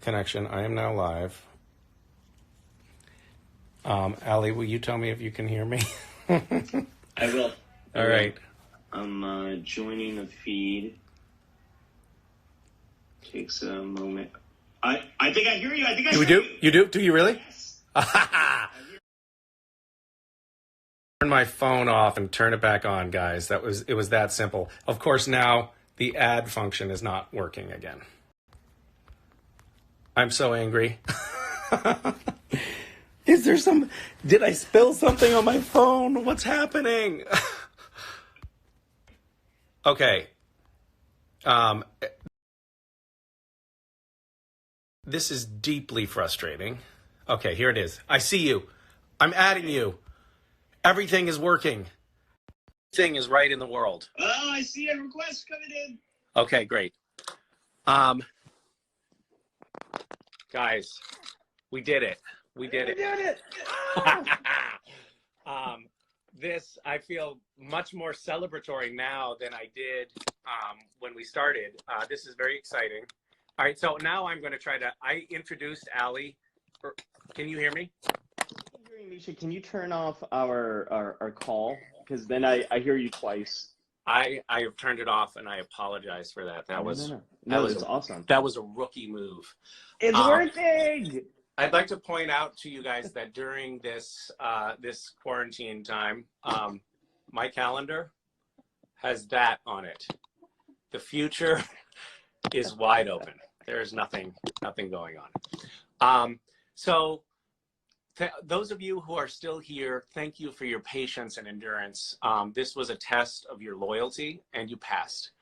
Connection. I am now live. Ali, will you tell me if you can hear me? I will. All right. I'm joining the feed. Takes a moment. I think I hear you. I think I hear you. You do? Do you really? Yes. Turn my phone off and turn it back on, guys. It was that simple. Of course, now the add function is not working again. I'm so angry. Is there did I spill something on my phone? What's happening? Okay. This is deeply frustrating. Okay, here it is. I see you. I'm adding you. Everything is working. Everything is right in the world. Oh, I see a request coming in. Okay, great. Guys, we did it. We did it. This, I feel much more celebratory now than I did when we started. This is very exciting. All right, so now I'm going to I introduced Ali. Can you hear me? Misha, can you turn off our call? Because then I hear you twice. I have turned it off, and I apologize for that. That was awesome. That was a rookie move. It's working. I'd like to point out to you guys that during this this quarantine time, my calendar has that on it. The future is wide open. There's nothing going on. So those of you who are still here, thank you for your patience and endurance. This was a test of your loyalty, and you passed.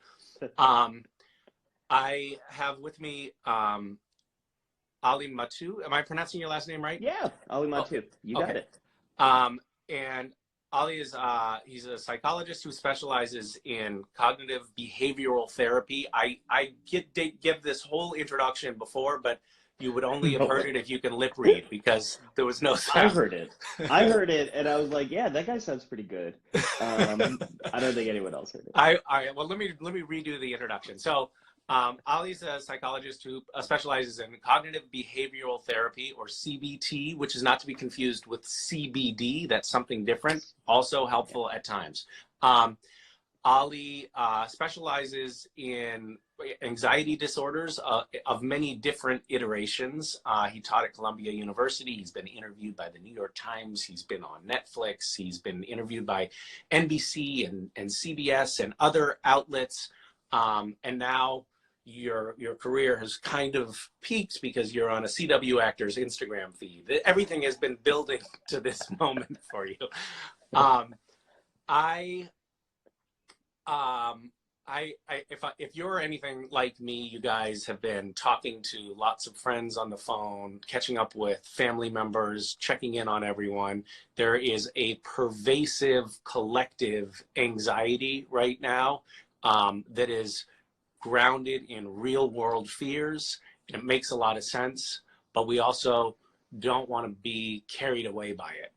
I have with me Ali Mattu. Am I pronouncing your last name right? Yeah, Ali Mattu. You got it. And Ali is he's a psychologist who specializes in cognitive behavioral therapy. I give this whole introduction before, but you would only have heard it if you can lip read, because there was no sound. I heard it, and I was like, yeah, that guy sounds pretty good. I don't think anyone else heard it. Well, let me redo the introduction. So Ali's a psychologist who specializes in cognitive behavioral therapy, or CBT, which is not to be confused with CBD. That's something different, also helpful at times. Ali specializes in anxiety disorders of many different iterations. He taught at Columbia University. He's been interviewed by the New York Times. He's been on Netflix. He's been interviewed by NBC and CBS and other outlets. And now your career has kind of peaked because you're on a CW actor's Instagram feed. Everything has been building to this moment for you. If you're anything like me, you guys have been talking to lots of friends on the phone, catching up with family members, checking in on everyone. There is a pervasive collective anxiety right now that is grounded in real world fears. And it makes a lot of sense, but we also don't want to be carried away by it.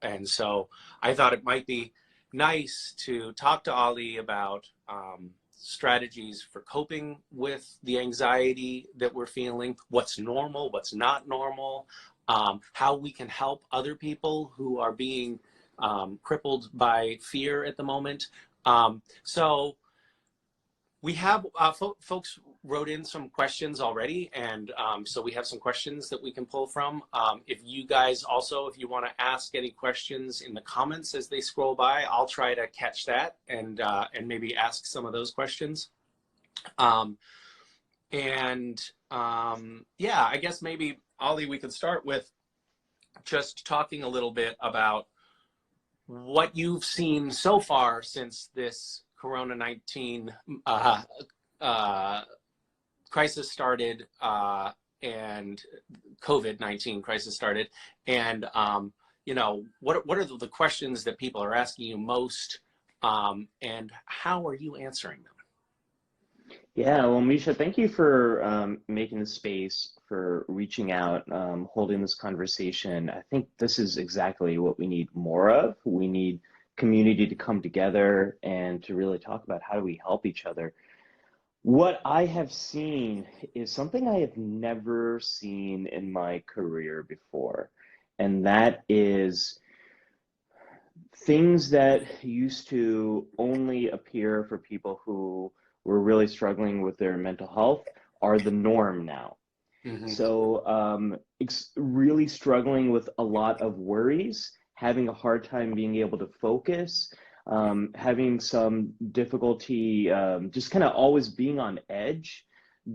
And so I thought it might be nice to talk to Ali about strategies for coping with the anxiety that we're feeling, what's normal, what's not normal, how we can help other people who are being crippled by fear at the moment. So we have folks wrote in some questions already, and so we have some questions that we can pull from. If you guys also, if you want to ask any questions in the comments as they scroll by, I'll try to catch that and maybe ask some of those questions. Yeah, I guess maybe, Ali, we could start with just talking a little bit about what you've seen so far since this Corona-19 crisis started, and COVID-19 crisis started, and you know, what are the questions that people are asking you most, and how are you answering them? Yeah, well, Misha, thank you for making the space, for reaching out, holding this conversation. I think this is exactly what we need more of. We need community to come together and to really talk about how do we help each other. What I have seen is something I have never seen in my career before, and that is things that used to only appear for people who were really struggling with their mental health are the norm now. Hmm. So, really struggling with a lot of worries, having a hard time being able to focus, having some difficulty, just kind of always being on edge,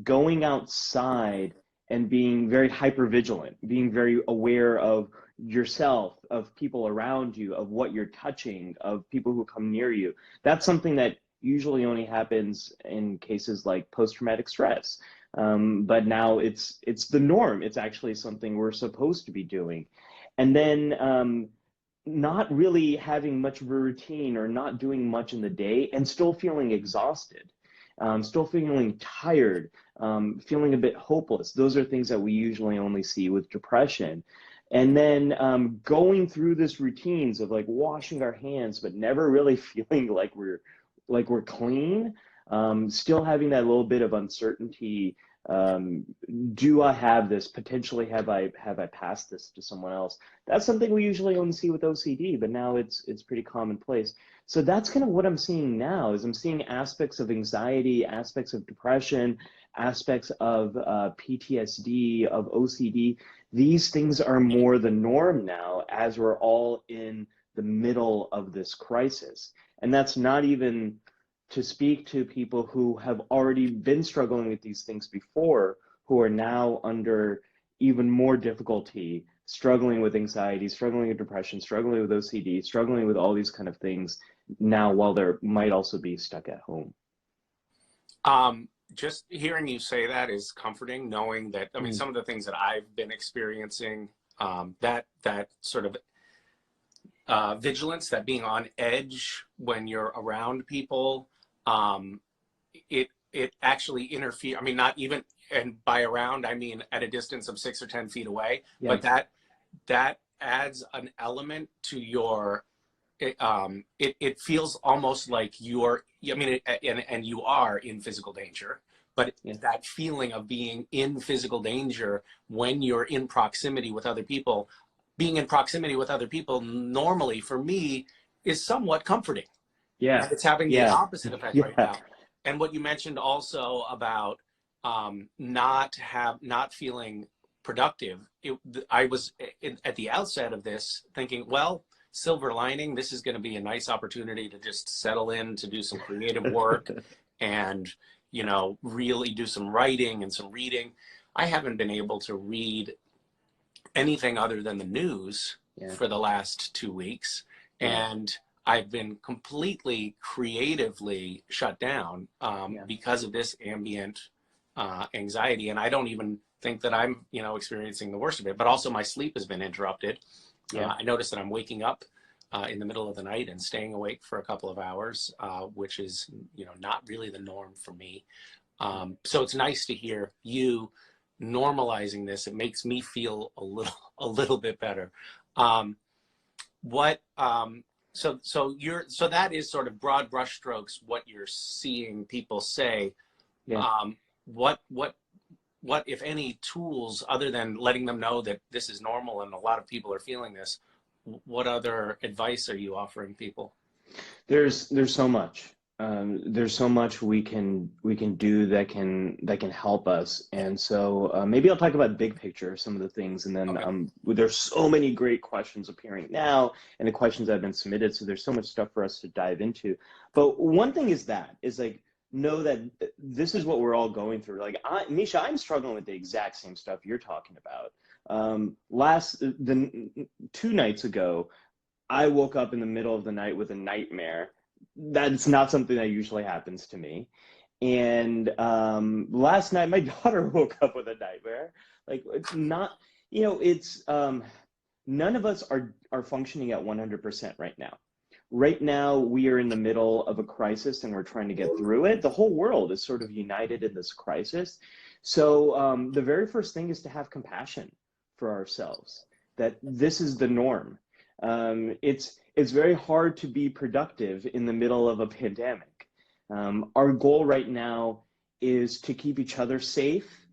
going outside and being very hyper vigilant, being very aware of yourself, of people around you, of what you're touching, of people who come near you. That's something that usually only happens in cases like post-traumatic stress. But now it's the norm. It's actually something we're supposed to be doing. And then not really having much of a routine or not doing much in the day and still feeling exhausted, still feeling tired, feeling a bit hopeless. Those are things that we usually only see with depression. And then going through this routines of like washing our hands, but never really feeling like we're clean. Still having that little bit of uncertainty. Um, do I have this? Potentially, have I passed this to someone else? That's something we usually only see with OCD, but now it's pretty commonplace. So that's kind of what I'm seeing now. Is I'm seeing aspects of anxiety, aspects of depression, aspects of PTSD, of OCD. These things are more the norm now as we're all in the middle of this crisis. And that's not even to speak to people who have already been struggling with these things before, who are now under even more difficulty, struggling with anxiety, struggling with depression, struggling with OCD, struggling with all these kind of things now while they might also be stuck at home. Just hearing you say that is comforting, knowing that, I mean, Mm. some of the things that I've been experiencing, that sort of vigilance, that being on edge when you're around people, um, it actually interfere. I mean, not even, and by around I mean at a distance of 6 or 10 feet away. Yeah. But that adds an element to your. It feels almost like you're. I mean, and you are in physical danger. But Yeah. that feeling of being in physical danger when you're in proximity with other people, being in proximity with other people normally for me is somewhat comforting, Yeah. and it's having the Yeah. opposite effect right Yeah. now. And what you mentioned also about not feeling productive, I was at the outset of this thinking, well, silver lining, this is going to be a nice opportunity to just settle in to do some creative work and really do some writing and some reading. I haven't been able to read anything other than the news Yeah. for the last 2 weeks. Yeah. And I've been completely creatively shut down Yeah. because of this ambient anxiety. And I don't even think that I'm, experiencing the worst of it, but also my sleep has been interrupted. Yeah. I notice that I'm waking up in the middle of the night and staying awake for a couple of hours, which is, not really the norm for me. So it's nice to hear you normalizing this. It makes me feel a little bit better. Um, what so that is sort of broad brushstrokes what you're seeing people say. Yeah. What if any tools, other than letting them know that this is normal and a lot of people are feeling this, what other advice are you offering people? There's so much. There's so much we can do that can help us. And so maybe I'll talk about big picture, some of the things, and then Okay. there's so many great questions appearing now, and the questions that have been submitted. So there's so much stuff for us to dive into. But one thing is like know that this is what we're all going through. Like Misha, I'm struggling with the exact same stuff you're talking about. The 2 nights ago, I woke up in the middle of the night with a nightmare. That's not something that usually happens to me. And last night, my daughter woke up with a nightmare. Like it's not, it's none of us are functioning at 100% right now. Right now, we are in the middle of a crisis and we're trying to get through it. The whole world is sort of united in this crisis. So the very first thing is to have compassion for ourselves, that this is the norm. It's very hard to be productive in the middle of a pandemic. Our goal right now is to keep each other safe,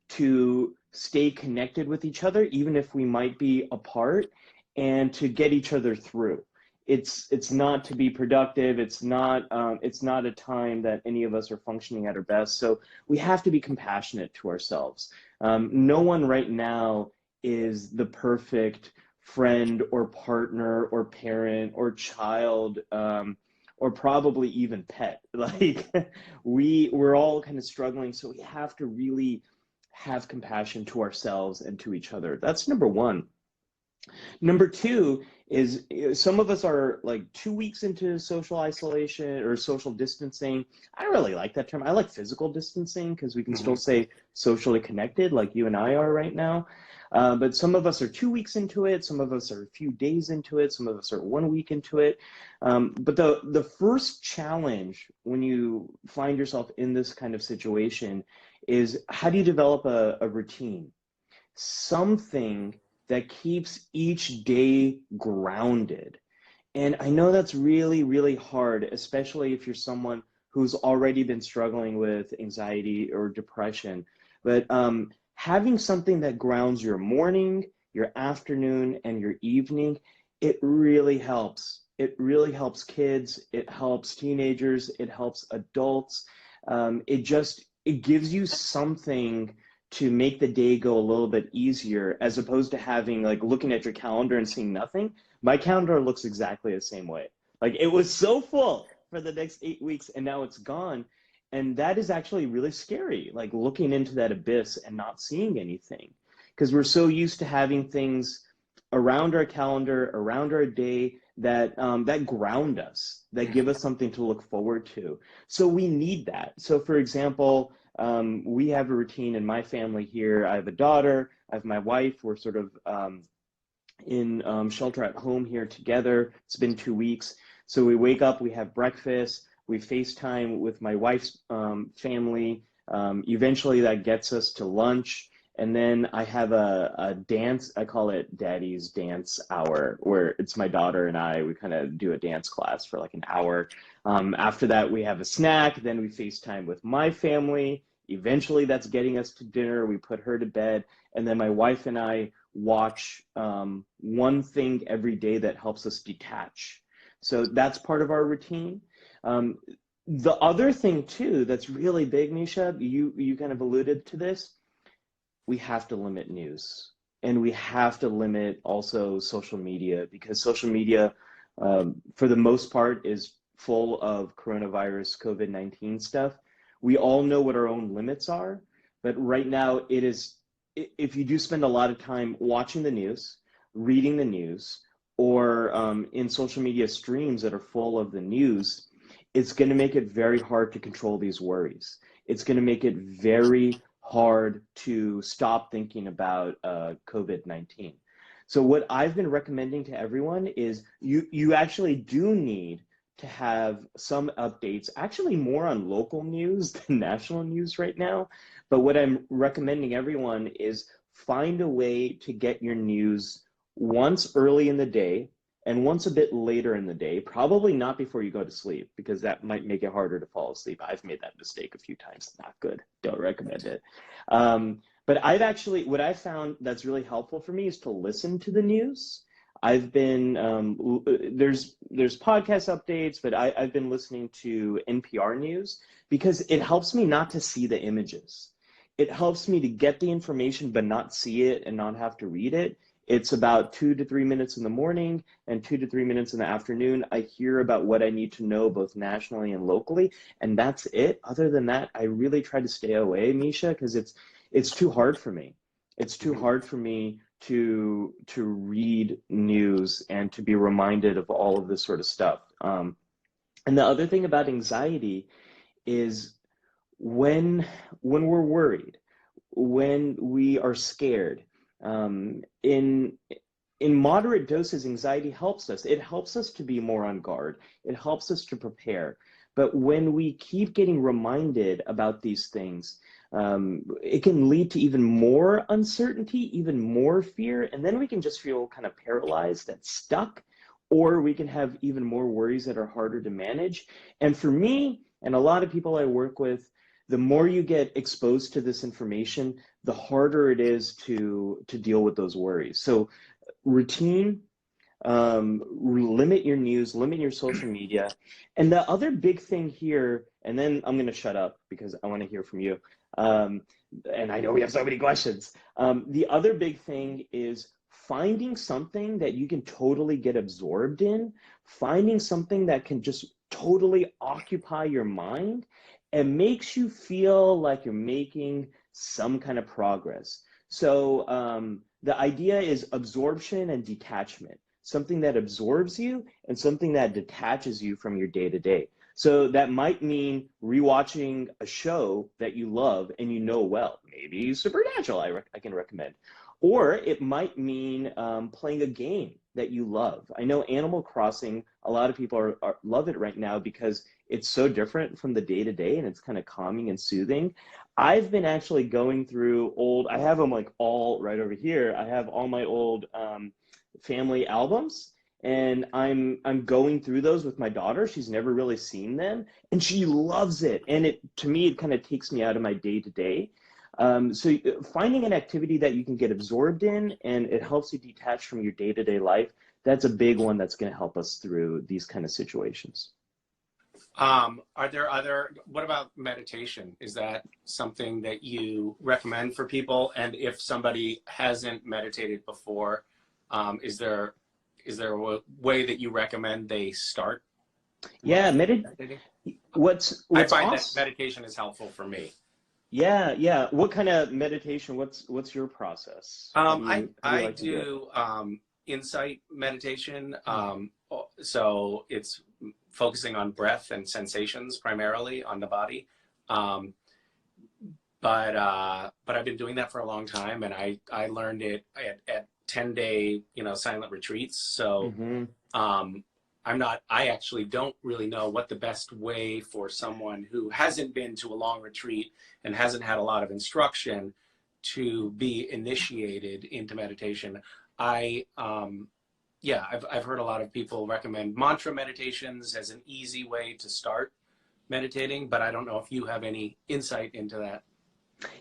to stay connected with each other, even if we might be apart, and to get each other through. It's not to be productive. It's not a time that any of us are functioning at our best. So we have to be compassionate to ourselves. No one right now is the perfect friend or partner or parent or child, or probably even pet. Like we're all kind of struggling, so we have to really have compassion to ourselves and to each other. That's number one. Number two is, some of us are like 2 weeks into social isolation or social distancing. I don't really like that term. I like physical distancing because we can still say socially connected like you and I are right now. But some of us are 2 weeks into it. Some of us are a few days into it. Some of us are 1 week into it. But the first challenge when you find yourself in this kind of situation is, how do you develop a routine? Something that keeps each day grounded. And I know that's really, really hard, especially if you're someone who's already been struggling with anxiety or depression. But having something that grounds your morning, your afternoon, and your evening, it really helps. It really helps kids. It helps teenagers. It helps adults. It gives you something to make the day go a little bit easier, as opposed to having, like, looking at your calendar and seeing nothing. My calendar looks exactly the same way. Like, it was so full for the next 8 weeks and now it's gone. And that is actually really scary, like looking into that abyss and not seeing anything, because we're so used to having things around our calendar, around our day, that that ground us, that give us something to look forward to. So we need that. So for example, we have a routine in my family here. I have a daughter, I have my wife. We're sort of in shelter at home here together. It's been 2 weeks. So we wake up, we have breakfast, we FaceTime with my wife's family. Eventually that gets us to lunch. And then I have a dance, I call it Daddy's Dance Hour, where it's my daughter and I, we kind of do a dance class for like an hour. After that, we have a snack, then we FaceTime with my family. Eventually that's getting us to dinner. We put her to bed. And then my wife and I watch one thing every day that helps us detach. So that's part of our routine. The other thing too that's really big, Misha, you kind of alluded to this, we have to limit news, and we have to limit also social media, because social media, for the most part, is full of coronavirus, COVID-19 stuff. We all know what our own limits are, but right now it is, if you do spend a lot of time watching the news, reading the news, or in social media streams that are full of the news, it's going to make it very hard to control these worries. It's going to make it very hard to stop thinking about COVID-19. So what I've been recommending to everyone is you actually do need to have some updates, actually more on local news than national news right now. But what I'm recommending everyone is find a way to get your news once early in the day and once a bit later in the day, probably not before you go to sleep, because that might make it harder to fall asleep. I've made that mistake a few times. Not good. Don't recommend it. But what I've found that's really helpful for me is to listen to the news. I've been, there's podcast updates, but I've been listening to NPR news because it helps me not to see the images. It helps me to get the information but not see it and not have to read it. It's about 2 to 3 minutes in the morning and 2 to 3 minutes in the afternoon. I hear about what I need to know both nationally and locally, and that's it. Other than that, I really try to stay away, Misha, because it's too hard for me. It's too hard for me to read news and to be reminded of all of this sort of stuff. And the other thing about anxiety is when we're worried, when we are scared, in moderate doses, anxiety helps us. It helps us to be more on guard. It helps us to prepare. But when we keep getting reminded about these things, it can lead to even more uncertainty, even more fear, and then we can just feel kind of paralyzed and stuck, or we can have even more worries that are harder to manage. And for me, and a lot of people I work with, the more you get exposed to this information, the harder it is to deal with those worries. So routine, limit your news, limit your social media. And the other big thing here, and then I'm going to shut up because I want to hear from you. And I know we have so many questions. The other big thing is finding something that you can totally get absorbed in, finding something that can just totally occupy your mind and makes you feel like you're making some kind of progress. So the idea is absorption and detachment, something that absorbs you and something that detaches you from your day-to-day. So that might mean rewatching a show that you love and you know well, maybe Supernatural I can recommend. Or it might mean playing a game that you love. I know Animal Crossing, a lot of people love it right now because it's so different from the day-to-day and it's kind of calming and soothing. I've been actually going through I have them like all right over here. I have all my old family albums, and I'm going through those with my daughter. She's never really seen them, and she loves it. And to me, it kind of takes me out of my day-to-day. So finding an activity that you can get absorbed in and it helps you detach from your day-to-day life, that's a big one that's going to help us through these kind of situations. What about meditation? Is that something that you recommend for people? And if somebody hasn't meditated before, is there a way that you recommend they start? Yeah, meditating? What's I find awesome, that meditation is helpful for me. Yeah. What kind of meditation? What's your process? How do you like to do it? Insight meditation. So it's focusing on breath and sensations primarily on the body. But I've been doing that for a long time, and I learned it at 10-day silent retreats. So I actually don't really know what the best way for someone who hasn't been to a long retreat and hasn't had a lot of instruction to be initiated into meditation. I've heard a lot of people recommend mantra meditations as an easy way to start meditating, but I don't know if you have any insight into that.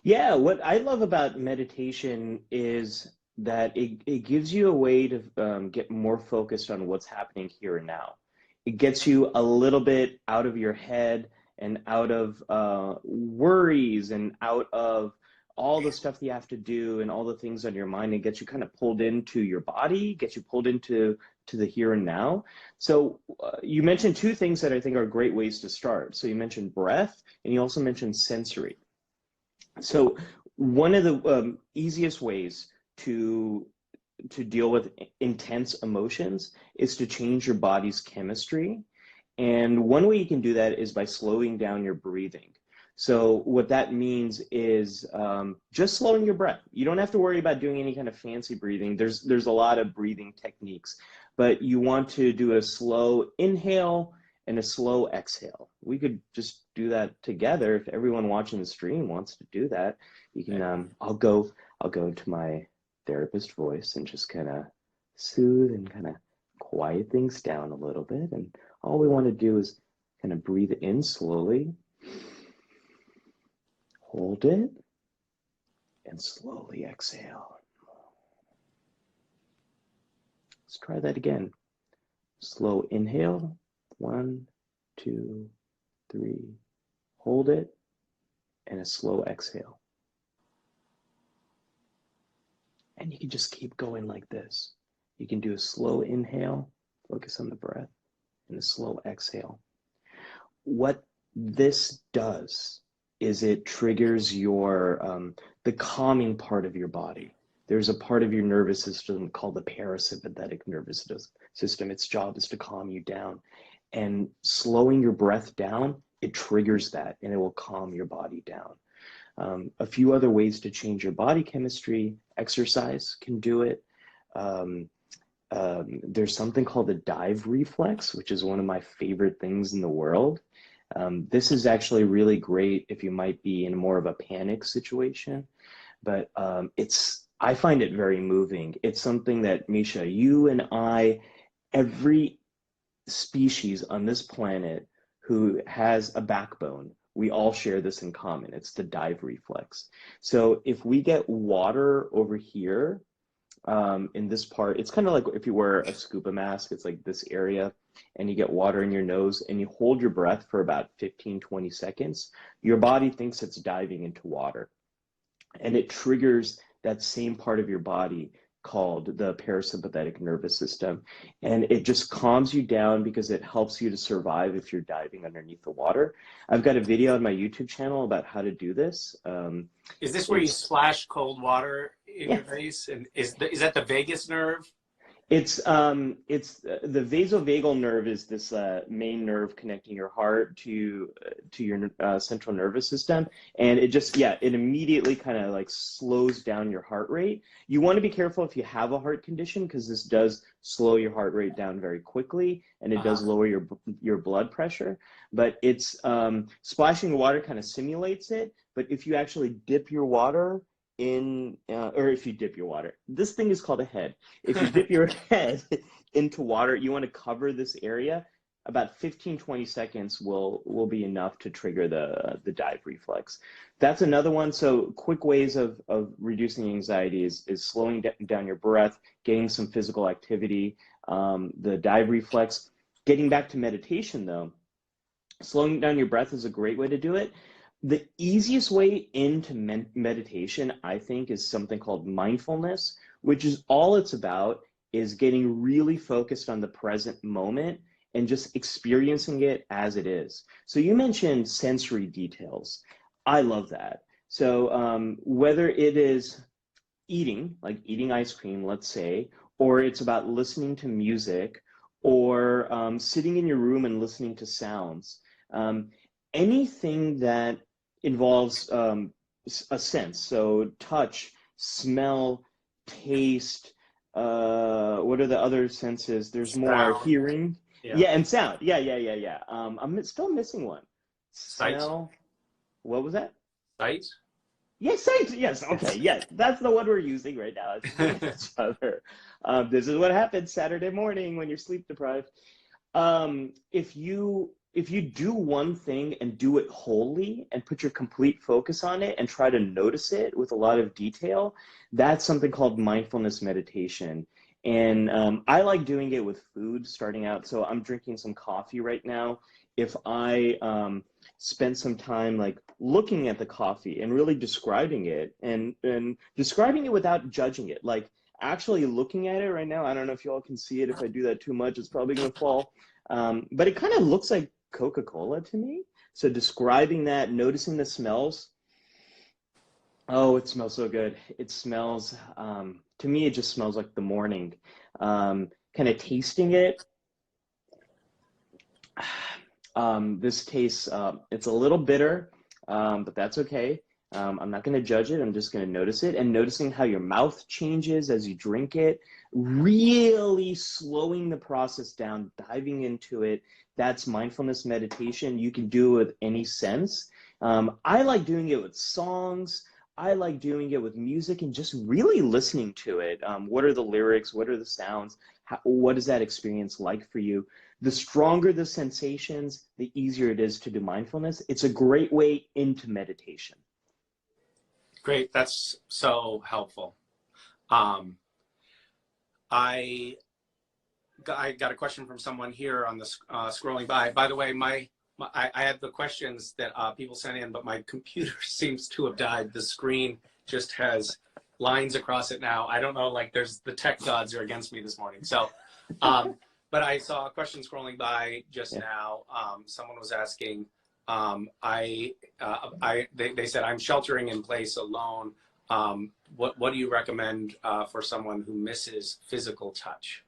Yeah, what I love about meditation is that it gives you a way to get more focused on what's happening here and now. It gets you a little bit out of your head and out of worries and out of all the stuff that you have to do and all the things on your mind, and gets you kind of pulled into your body, gets you pulled into the here and now. So you mentioned two things that I think are great ways to start. So you mentioned breath, and you also mentioned sensory. So one of the easiest ways to deal with intense emotions is to change your body's chemistry. And one way you can do that is by slowing down your breathing. So what that means is just slowing your breath. You don't have to worry about doing any kind of fancy breathing. There's a lot of breathing techniques, but you want to do a slow inhale and a slow exhale. We could just do that together. If everyone watching the stream wants to do that, you can. I'll go into my therapist voice and just kind of soothe and kind of quiet things down a little bit. And all we want to do is kind of breathe in slowly, hold it, and slowly exhale. Let's try that again. Slow inhale. 1, 2, 3. Hold it, and a slow exhale. And you can just keep going like this. You can do a slow inhale, focus on the breath, and a slow exhale. What this does is it triggers your the calming part of your body. There's a part of your nervous system called the parasympathetic nervous system. Its job is to calm you down. And slowing your breath down, it triggers that, and it will calm your body down. A few other ways to change your body chemistry: exercise can do it. There's something called the Dive Reflex, which is one of my favorite things in the world. This is actually really great if you might be in more of a panic situation, but I find it very moving. It's something that, Misha, you and I, every species on this planet who has a backbone, we all share this in common. It's the dive reflex. So if we get water over here, in this part, it's kind of like if you wear a scuba mask, it's like this area, and you get water in your nose and you hold your breath for about 15-20 seconds, your body thinks it's diving into water. And it triggers that same part of your body called the parasympathetic nervous system. And it just calms you down because it helps you to survive if you're diving underneath the water. I've got a video on my YouTube channel about how to do this. Is this where you splash cold water in Yeah. your face? And is that the vagus nerve? It's the vasovagal nerve is this main nerve connecting your heart to your central nervous system, and it just it immediately kind of like slows down your heart rate. You want to be careful if you have a heart condition because this does slow your heart rate down very quickly, and it does lower your blood pressure. But it's splashing the water kind of simulates it. But if you actually dip your water or if you dip your water, this thing is called a head. If you dip your head into water, you want to cover this area. About 15-20 seconds will be enough to trigger the dive reflex. That's another one. So quick ways of reducing anxiety is slowing down your breath, getting some physical activity, the dive reflex. Getting back to meditation though, slowing down your breath is a great way to do it. The easiest way into meditation, I think, is something called mindfulness, which is all it's about is getting really focused on the present moment and just experiencing it as it is. So you mentioned sensory details. I love that. So whether it is eating, like eating ice cream, let's say, or it's about listening to music, or sitting in your room and listening to sounds, anything that involves a sense, so touch, smell, taste, what are the other senses? There's more. Sound. Hearing, and sound. I'm still missing one. Sight. Smell. What was that? Sight. Yes, sight. Yes, okay, yes, that's the one we're using right now. Each other. This is what happens Saturday morning when you're sleep deprived. If you do one thing and do it wholly and put your complete focus on it and try to notice it with a lot of detail, that's something called mindfulness meditation. And I like doing it with food starting out. So I'm drinking some coffee right now. If I spend some time like looking at the coffee and really describing it and describing it without judging it, like actually looking at it right now. I don't know if you all can see it. If I do that too much, it's probably going to fall. But it kind of looks like Coca-Cola to me. So describing that, noticing the smells. Oh, it smells so good. It smells, to me, it just smells like the morning. Kind of tasting it. This tastes, it's a little bitter, but that's okay. I'm not going to judge it. I'm just going to notice it, and noticing how your mouth changes as you drink it, really slowing the process down, diving into it. That's mindfulness meditation. You can do it with any sense. I like doing it with songs. I like doing it with music and just really listening to it. What are the lyrics? What are the sounds? What is that experience like for you? The stronger the sensations, the easier it is to do mindfulness. It's a great way into meditation. Great. That's so helpful. I got a question from someone here on the scrolling by. By the way, I had the questions that people sent in, but my computer seems to have died. The screen just has lines across it now. I don't know, like the tech gods are against me this morning. So, but I saw a question scrolling by just now. Someone was asking, they said, I'm sheltering in place alone. What do you recommend for someone who misses physical touch?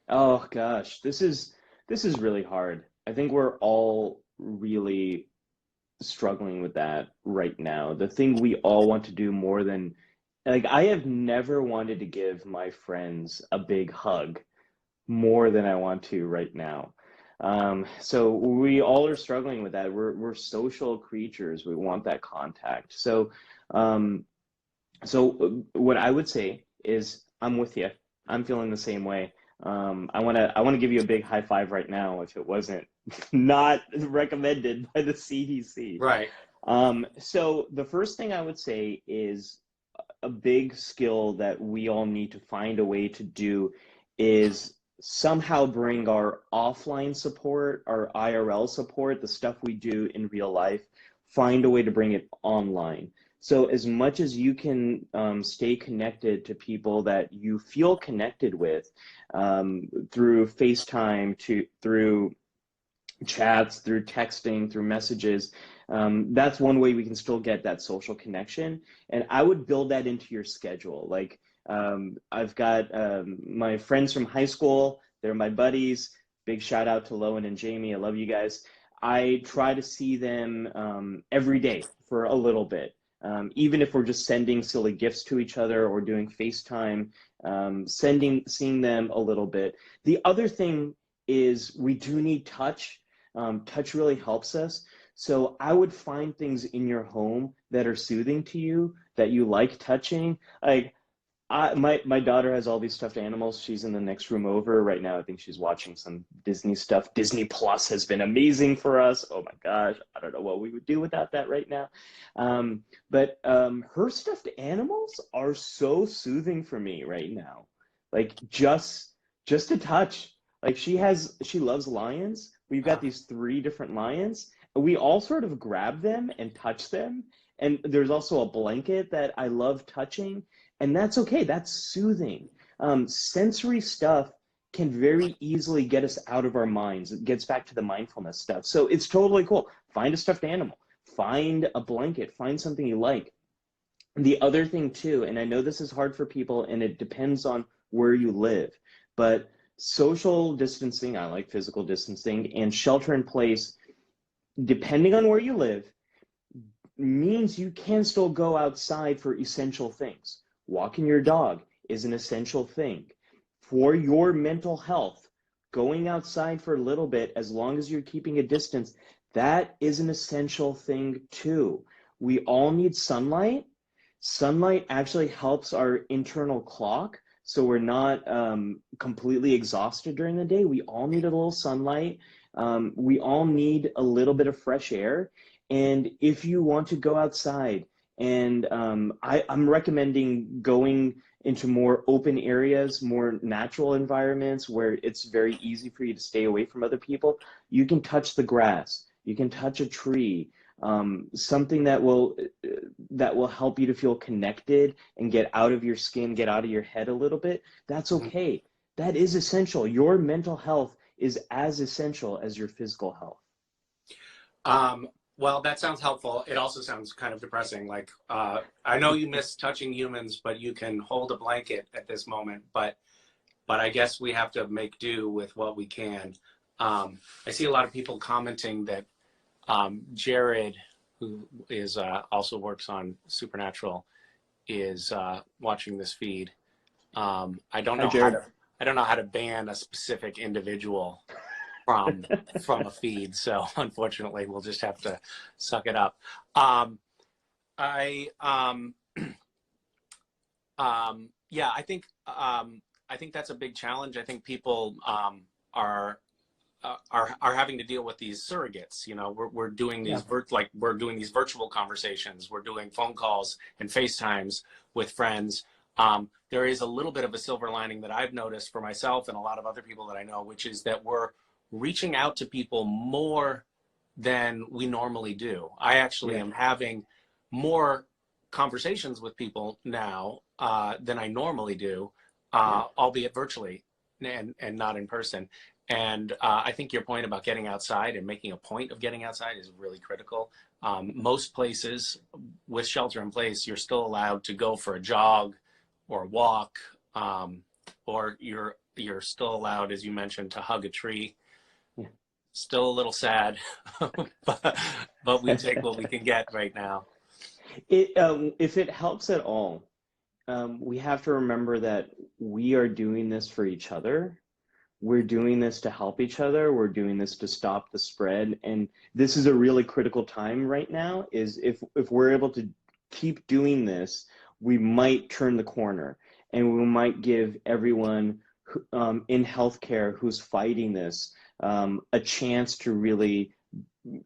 Oh gosh, this is really hard. I think we're all really struggling with that right now. The thing we all want to do more than, like, I have never wanted to give my friends a big hug more than I want to right now. So we all are struggling with that. We're social creatures. We want that contact. So what I would say is I'm with you. I'm feeling the same way. I want to give you a big high five right now if it wasn't not recommended by the CDC. Right. So the first thing I would say is a big skill that we all need to find a way to do is somehow bring our offline support, our IRL support, the stuff we do in real life, find a way to bring it online. So as much as you can stay connected to people that you feel connected with through FaceTime, through chats, through texting, through messages, that's one way we can still get that social connection. And I would build that into your schedule. Like I've got my friends from high school, they're my buddies. Big shout out to Lowen and Jamie. I love you guys. I try to see them every day for a little bit. Even if we're just sending silly gifts to each other or doing FaceTime, seeing them a little bit. The other thing is we do need touch. Touch really helps us. So I would find things in your home that are soothing to you, that you like touching. Like my daughter has all these stuffed animals. She's in the next room over right now. I think she's watching some Disney stuff. Disney Plus has been amazing for us. Oh my gosh, I don't know what we would do without that right now. But her stuffed animals are so soothing for me right now. Like just to touch. Like she loves lions. We've got these 3 different lions. We all sort of grab them and touch them. And there's also a blanket that I love touching. And that's okay. That's soothing. Sensory stuff can very easily get us out of our minds. It gets back to the mindfulness stuff. So it's totally cool. Find a stuffed animal. Find a blanket. Find something you like. The other thing too, and I know this is hard for people and it depends on where you live, but social distancing, I like physical distancing, and shelter in place, depending on where you live, means you can still go outside for essential things. Walking your dog is an essential thing. For your mental health, going outside for a little bit, as long as you're keeping a distance, that is an essential thing too. We all need sunlight. Sunlight actually helps our internal clock, so we're not completely exhausted during the day. We all need a little sunlight. We all need a little bit of fresh air. And if you want to go outside, and I'm recommending going into more open areas, more natural environments where it's very easy for you to stay away from other people. You can touch the grass. You can touch a tree. Something that will help you to feel connected and get out of your skin, get out of your head a little bit. That's okay. That is essential. Your mental health is as essential as your physical health. Well, that sounds helpful. It also sounds kind of depressing. Like, I know you miss touching humans, but you can hold a blanket at this moment. But I guess we have to make do with what we can. I see a lot of people commenting that Jared, who is also works on Supernatural, is watching this feed. I don't know how to ban a specific individual from a feed, so unfortunately we'll just have to suck it up. Yeah, I think that's a big challenge. I think people are having to deal with these surrogates. You know, we're doing these we're doing these virtual conversations. We're doing phone calls and FaceTimes with friends. There is a little bit of a silver lining that I've noticed for myself and a lot of other people that I know, which is that we're reaching out to people more than we normally do. I actually am having more conversations with people now than I normally do, albeit virtually and not in person. And I think your point about getting outside and making a point of getting outside is really critical. Most places with shelter in place, you're still allowed to go for a jog or a walk, or you're still allowed, as you mentioned, to hug a tree. Still a little sad, but we take what we can get right now. If it helps at all, we have to remember that we are doing this for each other. We're doing this to help each other. We're doing this to stop the spread. And this is a really critical time right now, is if we're able to keep doing this, we might turn the corner and we might give everyone in healthcare who's fighting this a chance to really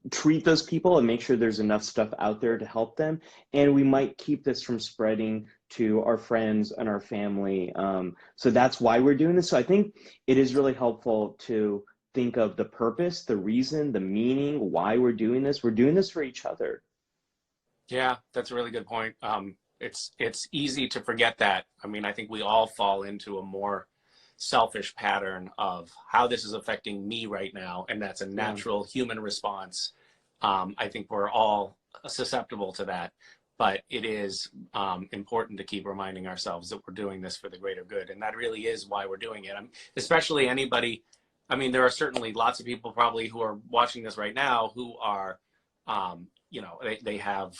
treat those people and make sure there's enough stuff out there to help them. And we might keep this from spreading to our friends and our family. So that's why we're doing this. So I think it is really helpful to think of the purpose, the reason, the meaning, why we're doing this. We're doing this for each other. Yeah, that's a really good point. It's easy to forget that. I mean, I think we all fall into a more selfish pattern of how this is affecting me right now, and that's a natural human response. I think we're all susceptible to that, but it is important to keep reminding ourselves that we're doing this for the greater good, and that really is why we're doing it. Especially anybody, I mean, there are certainly lots of people probably who are watching this right now who are, they have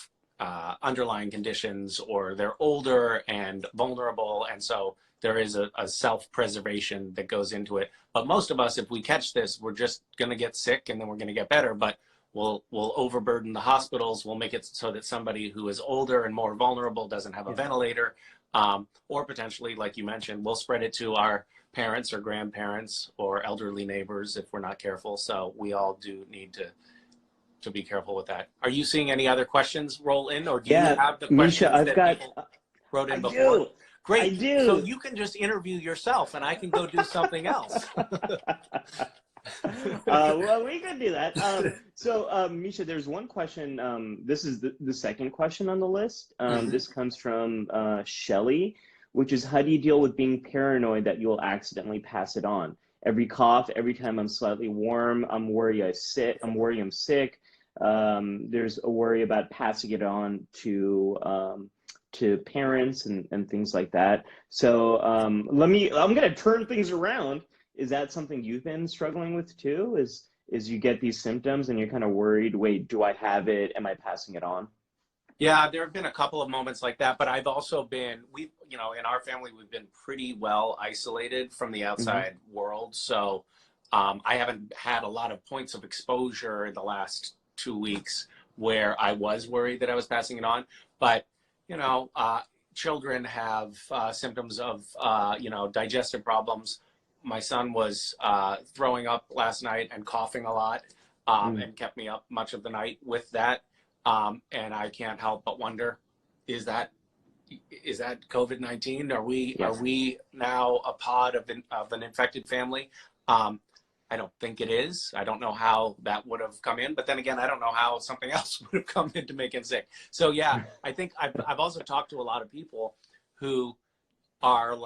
underlying conditions, or they're older and vulnerable, and so there is a self-preservation that goes into it. But most of us, if we catch this, we're just going to get sick and then we're going to get better. But we'll overburden the hospitals. We'll make it so that somebody who is older and more vulnerable doesn't have a ventilator. Or potentially, like you mentioned, we'll spread it to our parents or grandparents or elderly neighbors if we're not careful. So we all do need to be careful with that. Are you seeing any other questions roll in, or do you have the questions Misha, people wrote in before? Do. Great. I do. So you can just interview yourself and I can go do something else. Well, we could do that. Misha, there's one question. This is the second question on the list. This comes from Shelly, which is, how do you deal with being paranoid that you'll accidentally pass it on? Every cough, every time I'm slightly warm, I'm worried I'm sick. There's a worry about passing it on to parents and things like that. So I'm going to turn things around. Is that something you've been struggling with too? Is you get these symptoms and you're kind of worried, wait, do I have it? Am I passing it on? Yeah, there have been a couple of moments like that, but I've also been, in our family, we've been pretty well isolated from the outside world. So I haven't had a lot of points of exposure in the last 2 weeks where I was worried that I was passing it on. But children have symptoms of, digestive problems. My son was throwing up last night and coughing a lot and kept me up much of the night with that. And I can't help but wonder, is that COVID-19? Are we now a pod of an infected family? I don't think it is. I don't know how that would have come in, but then again, I don't know how something else would have come in to make him sick. So yeah, I think I've also talked to a lot of people who are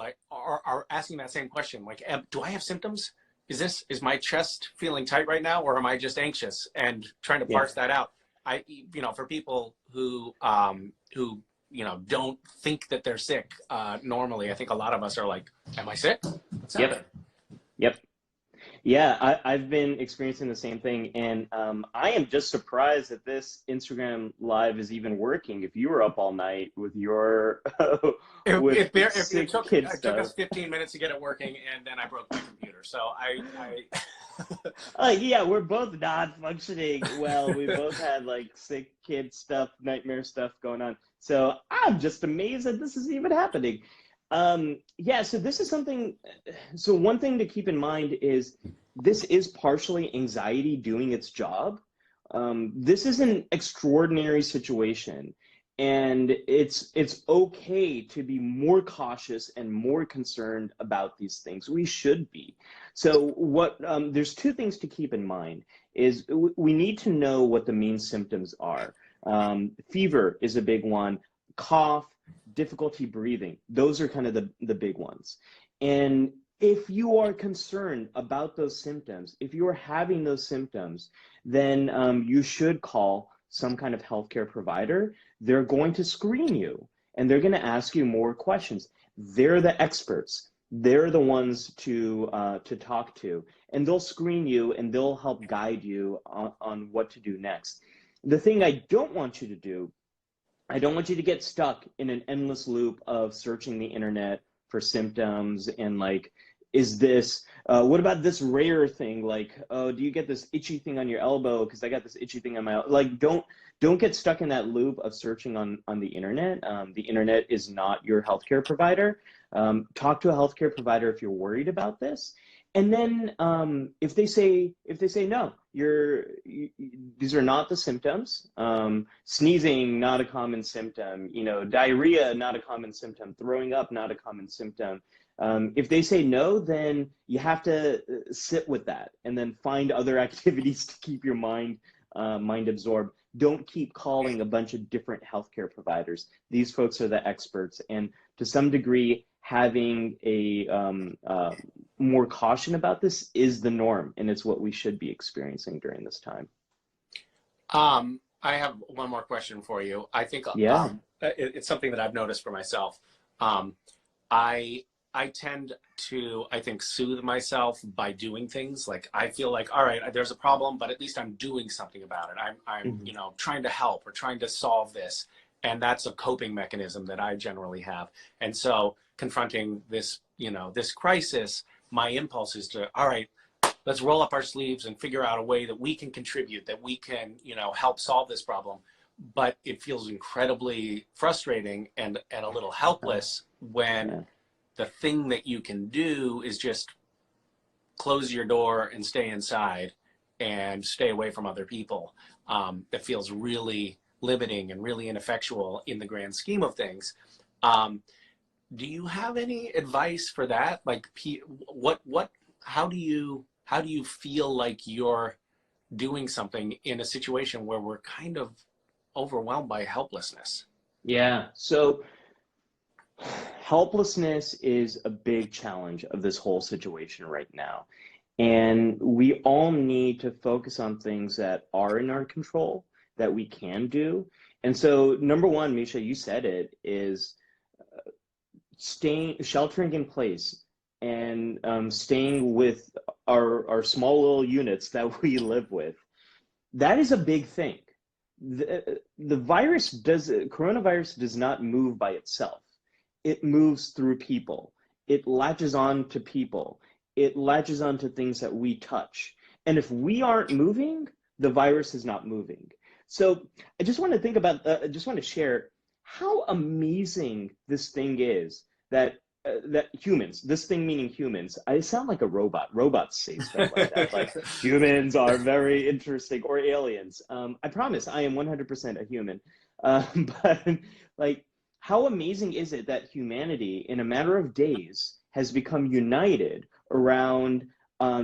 asking that same question. Like, do I have symptoms? Is my chest feeling tight right now, or am I just anxious? And trying to parse that out. For people who don't think that they're sick normally, I think a lot of us are like, am I sick? What's happening? Yep. Yeah, I've been experiencing the same thing, and I am just surprised that this Instagram Live is even working. If you were up all night with your it took us 15 minutes to get it working, and then I broke my computer. So yeah, we're both not functioning well. We both had like sick kid stuff, nightmare stuff going on. So I'm just amazed that this is even happening. So this is something, so one thing to keep in mind is this is partially anxiety doing its job. This is an extraordinary situation, and it's okay to be more cautious and more concerned about these things. We should be. So there's two things to keep in mind is we need to know what the main symptoms are. Fever is a big one, cough, difficulty breathing. Those are kind of the big ones. And if you are concerned about those symptoms, if you are having those symptoms, then you should call some kind of healthcare provider. They're going to screen you and they're going to ask you more questions. They're the experts. They're the ones to talk to, and they'll screen you and they'll help guide you on what to do next. The thing I don't want you to do, I don't want you to get stuck in an endless loop of searching the internet for symptoms and is this, what about this rare thing? Like, oh, do you get this itchy thing on your elbow? Because I got this itchy thing on my, like, don't get stuck in that loop of searching on the internet. The internet is not your healthcare provider. Talk to a healthcare provider if you're worried about this. And then if they say no, these are not the symptoms. Sneezing, not a common symptom. You know, diarrhea, not a common symptom. Throwing up, not a common symptom. If they say no, then you have to sit with that and then find other activities to keep your mind absorbed. Don't keep calling a bunch of different healthcare providers. These folks are the experts, and to some degree, having a more caution about this is the norm, and it's what we should be experiencing during this time. I have one more question for you. I think it's something that I've noticed for myself. I tend to, I think, soothe myself by doing things. Like, I feel like, all right, there's a problem, but at least I'm doing something about it. I'm you know, trying to help or trying to solve this. And that's a coping mechanism that I generally have. And so confronting this, you know, this crisis, my impulse is to, all right, let's roll up our sleeves and figure out a way that we can contribute, that we can, you know, help solve this problem. But it feels incredibly frustrating and a little helpless when the thing that you can do is just close your door and stay inside and stay away from other people. That feels really limiting and really ineffectual in the grand scheme of things. Do you have any advice for that? Like, how do you feel like you're doing something in a situation where we're kind of overwhelmed by helplessness? Yeah, so helplessness is a big challenge of this whole situation right now. And we all need to focus on things that are in our control, that we can do. And so number one, Misha, you said it, is sheltering in place and staying with our small little units that we live with. That is a big thing. The coronavirus does not move by itself. It moves through people. It latches on to people. It latches on to things that we touch. And if we aren't moving, the virus is not moving. So I just want to think about, just want to share how amazing this thing is that humans, this thing meaning humans, I sound like a robot. Robots say stuff like that, like humans are very interesting, or aliens. I promise I am 100% a human. But like, how amazing is it that humanity, in a matter of days, has become united around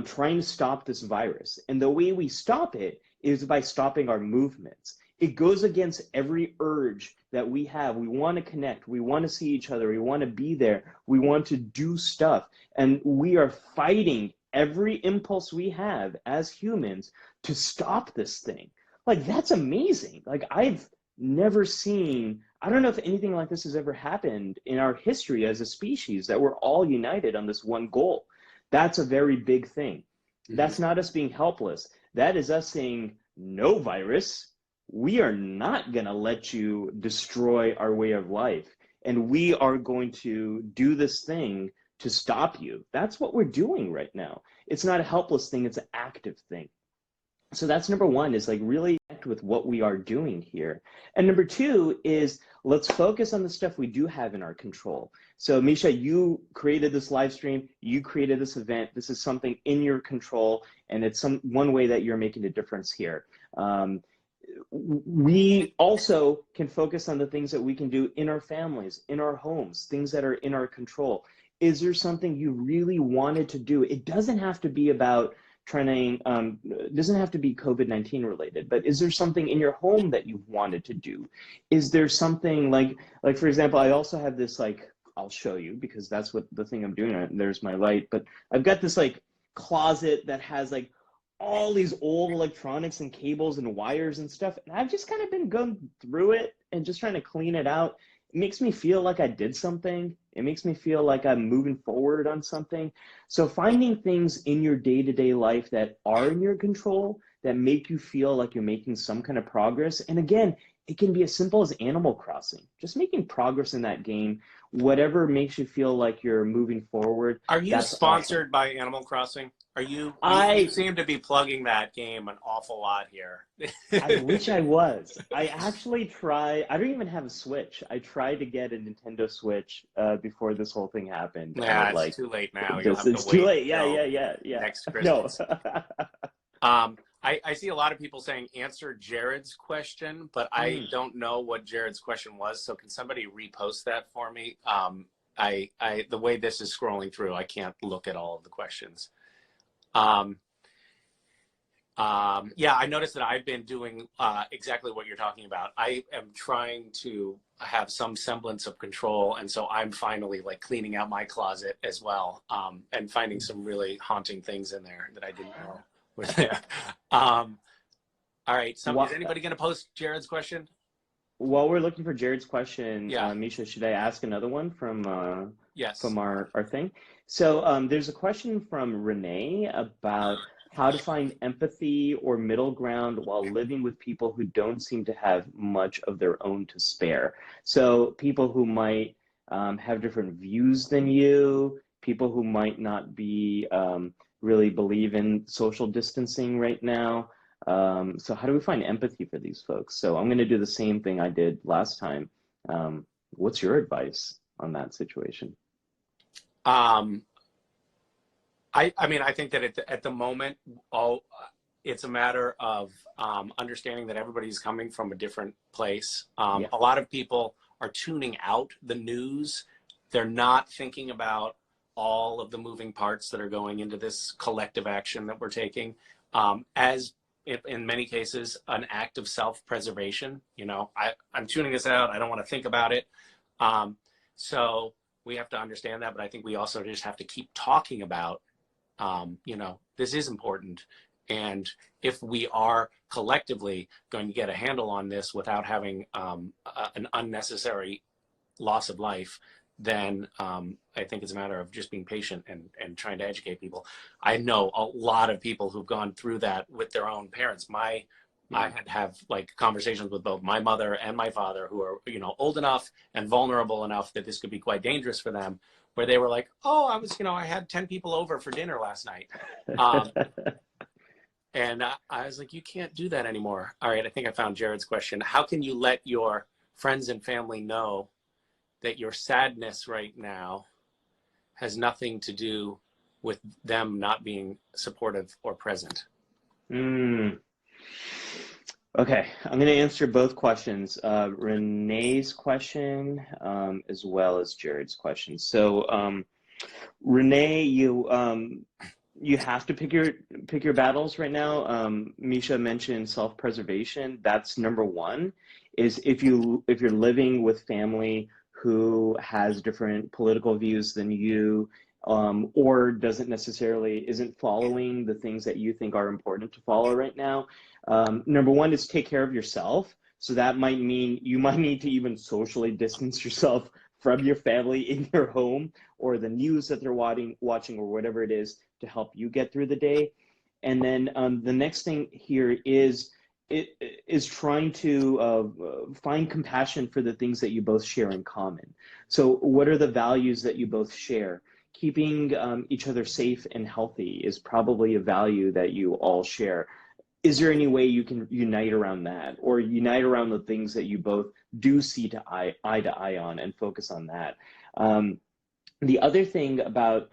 trying to stop this virus? And the way we stop it is by stopping our movements. It goes against every urge that we have. We want to connect. We want to see each other. We want to be there. We want to do stuff. And we are fighting every impulse we have as humans to stop this thing. Like, that's amazing. Like, I've never seen, I don't know if anything like this has ever happened in our history as a species, that we're all united on this one goal. That's a very big thing. Mm-hmm. That's not us being helpless. That is us saying, no, virus, we are not going to let you destroy our way of life. And we are going to do this thing to stop you. That's what we're doing right now. It's not a helpless thing. It's an active thing. So that's number one, is like really connect with what we are doing here. And number two is, let's focus on the stuff we do have in our control. So Misha, you created this live stream, you created this event. This is something in your control, and it's one way that you're making a difference here. We also can focus on the things that we can do in our families, in our homes, things that are in our control. Is there something you really wanted to do? It doesn't have to be about trying, doesn't have to be COVID-19 related, but is there something in your home that you've wanted to do? Is there something like for example, I also have this, like, I'll show you because that's what the thing I'm doing. There's my light, but I've got this like closet that has like all these old electronics and cables and wires and stuff. And I've just kind of been going through it and just trying to clean it out. It makes me feel like I did something. It makes me feel like I'm moving forward on something. So finding things in your day-to-day life that are in your control, that make you feel like you're making some kind of progress. And again, it can be as simple as Animal Crossing, just making progress in that game. Whatever makes you feel like you're moving forward, Are you that's awesome. sponsored by Animal Crossing? Are you I seem to be plugging that game an awful lot here. I wish I was. I actually try. I don't even have a Switch. I tried to get a Nintendo Switch before this whole thing happened, and Nah, it it's like too late now. You'll just have to it's too wait late. Yeah, until yeah, yeah, yeah. next No. Christmas. I see a lot of people saying answer Jared's question, but I don't know what Jared's question was. So can somebody repost that for me? The way this is scrolling through, I can't look at all of the questions. Yeah, I noticed that I've been doing exactly what you're talking about. I am trying to have some semblance of control, and so I'm finally like cleaning out my closet as well, and finding some really haunting things in there that I didn't know were there. All right, so is anybody going to post Jared's question? While we're looking for Jared's question, Yeah. Misha, should I ask another one Yes. from our thing? So there's a question from Renee about how to find empathy or middle ground while living with people who don't seem to have much of their own to spare. So people who might have different views than you, people who might not be really believe in social distancing right now. So how do we find empathy for these folks? So I'm going to do the same thing I did last time. What's your advice on that situation? I mean, I think that at the moment, it's a matter of understanding that everybody's coming from a different place. Yeah. A lot of people are tuning out the news. They're not thinking about all of the moving parts that are going into this collective action that we're taking, as in many cases, an act of self-preservation. You know, I'm tuning this out. I don't want to think about it. So we have to understand that, but I think we also just have to keep talking about, you know, this is important. And if we are collectively going to get a handle on this without having an unnecessary loss of life, then I think it's a matter of just being patient and trying to educate people. I know a lot of people who've gone through that with their own parents. I had to have like conversations with both my mother and my father, who are, you know, old enough and vulnerable enough that this could be quite dangerous for them, where they were like, oh, I had 10 people over for dinner last night. And I was like, you can't do that anymore. All right, I think I found Jared's question. How can you let your friends and family know that your sadness right now has nothing to do with them not being supportive or present? Okay, I'm going to answer both questions, Renee's question as well as Jared's question. So, Renee, you have to pick your battles right now. Misha mentioned self-preservation. That's number one. Is if you're living with family who has different political views than you, or isn't following the things that you think are important to follow right now. Number one is take care of yourself. So that might mean you might need to even socially distance yourself from your family in your home, or the news that they're watching, or whatever it is, to help you get through the day. And then the next thing here is trying to find compassion for the things that you both share in common. So what are the values that you both share? Keeping each other safe and healthy is probably a value that you all share. Is there any way you can unite around that, or unite around the things that you both do see eye to eye on, and focus on that? The other thing about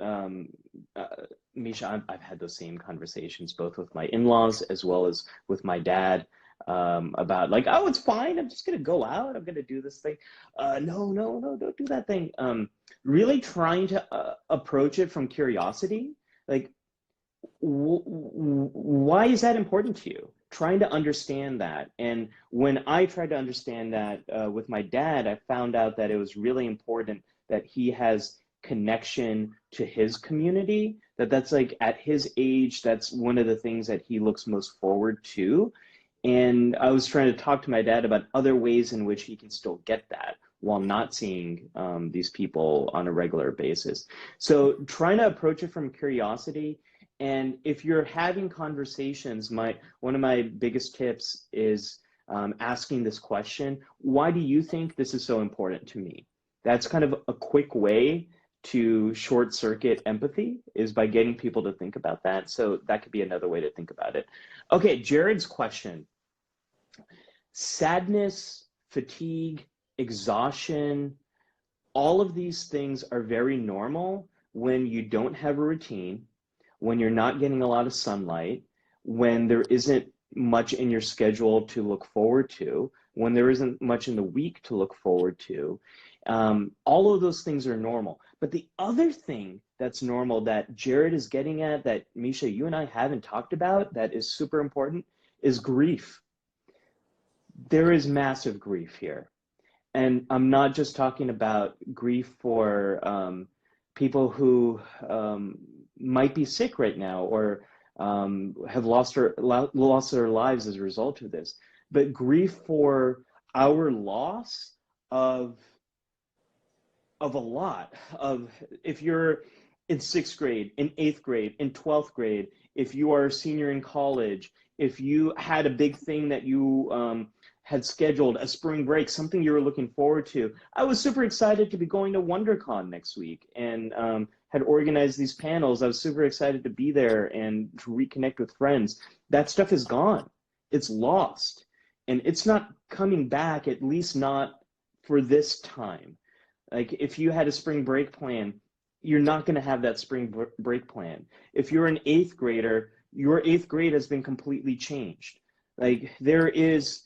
Misha, I've had those same conversations both with my in-laws as well as with my dad, about like, oh, it's fine. I'm just gonna go out. I'm gonna do this thing. No, don't do that thing. Really trying to approach it from curiosity, like, why is that important to you? Trying to understand that. And when I tried to understand that with my dad, I found out that it was really important that he has connection to his community, that's like at his age, that's one of the things that he looks most forward to. And I was trying to talk to my dad about other ways in which he can still get that while not seeing these people on a regular basis. So trying to approach it from curiosity. And if you're having conversations, one of my biggest tips is asking this question, why do you think this is so important to me? That's kind of a quick way to short circuit empathy, is by getting people to think about that. So that could be another way to think about it. Okay, Jared's question. Sadness, fatigue, exhaustion, all of these things are very normal when you don't have a routine, when you're not getting a lot of sunlight, when there isn't much in your schedule to look forward to, when there isn't much in the week to look forward to. All of those things are normal. But the other thing that's normal that Jared is getting at, that Misha, you and I haven't talked about, that is super important, is grief. There is massive grief here. And I'm not just talking about grief for people who might be sick right now, or have lost their lives as a result of this, but grief for our loss of a lot of, if you're in 6th grade, in 8th grade, in 12th grade, if you are a senior in college, if you had a big thing that you had scheduled, a spring break, something you were looking forward to. I was super excited to be going to WonderCon next week, and had organized these panels. I was super excited to be there and to reconnect with friends. That stuff is gone. It's lost. And it's not coming back, at least not for this time. Like, if you had a spring break plan, you're not going to have that spring break plan. If you're an 8th grader, your 8th grade has been completely changed. Like, there is